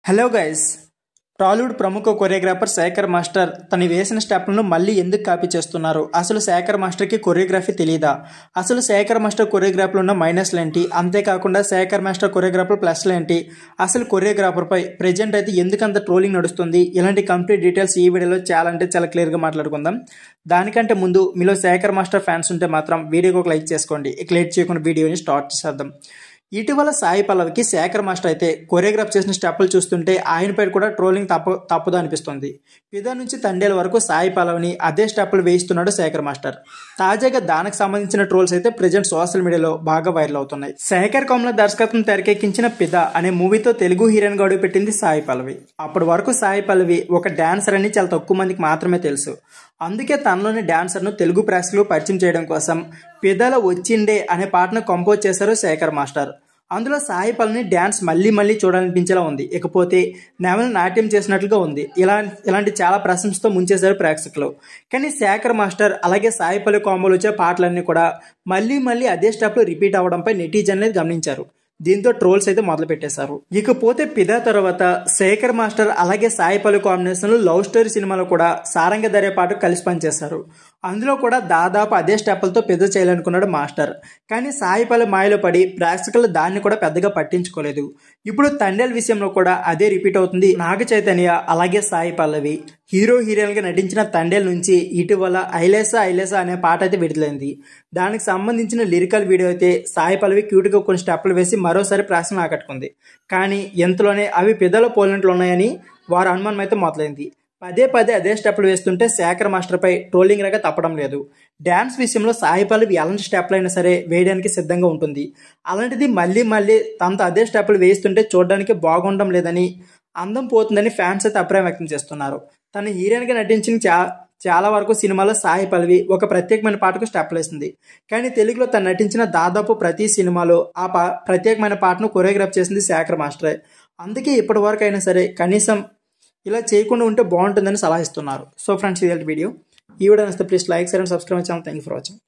Hello guys, Tollywood ప్రముఖ choreographer Shekhar master తను వేసిన స్టెప్లను మళ్ళీ ఎందుకు కాపీ చేస్తున్నారు? అసలు శేఖర్ మాస్టర్కి కొరియోగ్రఫీ తెలియదా? అసలు శేఖర్ మాస్టర్ కొరియోగ్రాఫ్లో ఉన్న మైనస్లు ఏంటి? అంతేకాకుండా శేఖర్ మాస్టర్ కొరియోగ్రాఫర్ ప్లస్లు ఏంటి? అసలు కొరియోగ్రాఫర్పై ప్రజెంట్ అయితే ఎందుకంత ట్రోలింగ్ నడుస్తుంది? ఇలాంటి కంప్లీట్ డీటెయిల్స్ ఈ వీడియోలో చాలా క్లియర్గా మాట్లాడుకుందాం. దానికంటే ముందు మీలో శేఖర్ మాస్టర్ ఫ్యాన్స్ ఉంటే మాత్రం వీడియోకి ఒక లైక్ చేసుకోండి. ఇక లేట్ చేయకుండా వీడియోని స్టార్ట్ చేద్దాం. ఇటీవల సాయి పల్లవికి శేఖర్ మాస్టర్ అయితే కొరియోగ్రాఫ్ చేసిన స్టెప్పులు చూస్తుంటే ఆయనపై కూడా ట్రోలింగ్ తప్పదు అనిపిస్తుంది. పిదా నుంచి తండేల వరకు సాయి పల్లవిని అదే స్టెప్పులు వేయిస్తున్నాడు శేఖర్ మాస్టర్. తాజాగా దానికి సంబంధించిన ట్రోల్స్ అయితే ప్రజెంట్ సోషల్ మీడియాలో బాగా వైరల్ అవుతున్నాయి. శేఖర్ కమల దర్శకత్వం తెరకెక్కించిన పిదా అనే మూవీతో తెలుగు హీరోయిన్ గా అడుగుపెట్టింది సాయి పల్లవి. అప్పటి వరకు సాయి పల్లవి ఒక డాన్సర్ అని చాలా తక్కువ మందికి మాత్రమే తెలుసు. అందుకే తనలోని డాన్సర్ను తెలుగు ప్రేక్షకులు పరిచయం చేయడం కోసం పిదాలో వచ్చిండే అనే పాటను కంపోజ్ చేశారు శేఖర్ మాస్టర్. అందులో సాయి పల్లవిని డ్యాన్స్ మళ్ళీ చూడాలనిపించేలా ఉంది. ఇకపోతే నెమలి నాట్యం చేసినట్లుగా ఉంది. ఇలాంటి చాలా ప్రశంసతో ముంచేశారు ప్రేక్షకులు. కానీ శేఖర్ మాస్టర్ అలాగే సాయి పల్లవి కాంబోలు వచ్చే పాటలన్నీ కూడా మళ్ళీ అదే స్టెప్లు రిపీట్ అవ్వడంపై నెటిజన్లు గమనించారు. దీంతో ట్రోల్స్ అయితే మొదలు పెట్టేశారు. ఇకపోతే పిదా తర్వాత శేఖర్ మాస్టర్ అలాగే సాయి పల్లవి కాంబినేషన్ లో లవ్ స్టోరీ సినిమాలో కూడా సారంగ ధరే పాటు కలిసి పనిచేశారు. అందులో కూడా దాదాపు అదే స్టెప్పులతో పిదా చేయాలనుకున్నాడు మాస్టర్. కానీ సాయి పల్లవి మాయలో పడి ప్రేక్షకులు దాన్ని కూడా పెద్దగా పట్టించుకోలేదు. ఇప్పుడు తండేల్ విషయంలో కూడా అదే రిపీట్ అవుతుంది. నాగ చైతన్య అలాగే సాయి పల్లవి హీరోయిన్ గా నటించిన తండేల్ నుంచి ఇటీవల ఐలేసా అనే పాట అయితే విడుదలైంది. దానికి సంబంధించిన లిరికల్ వీడియో అయితే సాయి పల్లవి క్యూట్ గా కొన్ని స్టెప్పులు వేసి మరోసారి ప్రేక్షకులను ఆకట్టుకుంది. కానీ ఎంతలోనే అవి పిదాలో పోలినట్లు ఉన్నాయని వారి అనుమానం అయితే మొదలైంది. పదే అదే స్టెప్పులు వేస్తుంటే శేఖర్ మాస్టర్ పై ట్రోలింగ్ లాగా తప్పడం లేదు. డ్యాన్స్ విషయంలో సాయి పల్లవి ఎలాంటి స్టెప్లు అయినా సరే వేయడానికి సిద్ధంగా ఉంటుంది. అలాంటిది మళ్ళీ తనతో అదే స్టెప్పులు వేస్తుంటే చూడడానికి బాగుండడం లేదని, అందం పోతుందని ఫ్యాన్స్ అయితే అభిప్రాయం వ్యక్తం చేస్తున్నారు. తన హీరోయిన్ గా నటించిన చాలా వరకు సినిమాలో సాయి పల్లవి ఒక ప్రత్యేకమైన పాటకు స్టెప్లు వేసింది. కానీ తెలుగులో తను నటించిన దాదాపు ప్రతి సినిమాలో ఆ ప్రత్యేకమైన పాటను కొరియోగ్రాఫ్ చేసింది శేఖర్ మాస్టరే. అందుకే ఇప్పటి వరకు అయినా సరే కనీసం ఇలా చేయకుండా ఉంటే బాగుంటుందని సలహా ఇస్తున్నారు. సో ఫ్రెండ్స్, ఇది వీడియో. ఈ వీడియో నచ్చితే please like, share and subscribe channel. Thank you for watching.